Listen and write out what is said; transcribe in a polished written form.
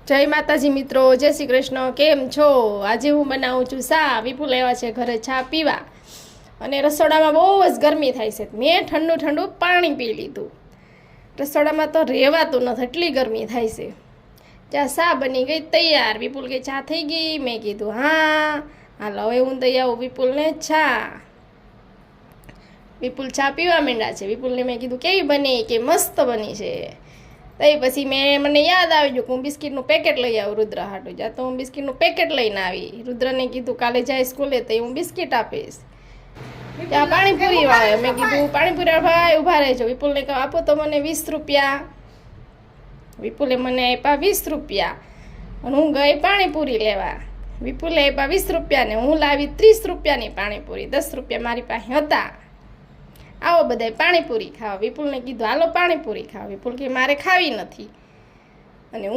જય માતાજી મિત્રો, જય શ્રી કૃષ્ણ। કેમ છો? આજે હું બનાવું છું ચા। વિપુલ આવ્યા છે ઘરે ચા પીવા અને રસોડામાં બહુ જ ગરમી થાય છે। મેં ઠંડુ ઠંડુ પાણી પી લીધું। રસોડામાં તો રહેવાતું નથી, એટલી ગરમી થાય છે। ચા ચા બની ગઈ તૈયાર। વિપુલ કે ચા થઈ ગઈ? મેં કીધું હા। હાલો હવે હું દઈ આવું વિપુલને ચા। વિપુલ ચા પીવા માંડ્યા છે। વિપુલને મેં કીધું કેવી બની? કે મસ્ત બની છે। તઈ પછી મને યાદ આવી ગયું કે હું બિસ્કિટનું પેકેટ લઈ આવું રુદ્ર હાટું। જા તો હું બિસ્કિટનું પેકેટ લઈને આવી। રુદ્રને કીધું કાલે જાય સ્કૂલે તો હું બિસ્કિટ આપીશ। ત્યાં પાણીપુરી વાળા, મેં કીધું પાણીપુરી ભાઈ ઊભા રહેજો। વિપુલને કહું આપો તો મને 20 રૂપિયા। વિપુલે મને આપ્યા 20 રૂપિયા અને હું ગઈ પાણીપુરી લેવા। વિપુલે આપ્યા 20 રૂપિયા ને હું લાવી 30 રૂપિયાની પાણીપુરી। 10 રૂપિયા મારી પાસે હતા। આવો બધાય પાણીપુરી ખાવા। વિપુલને કીધું હાલો પાણીપુરી ખાવા। વિપુલ કે મારે ખાવી નથી।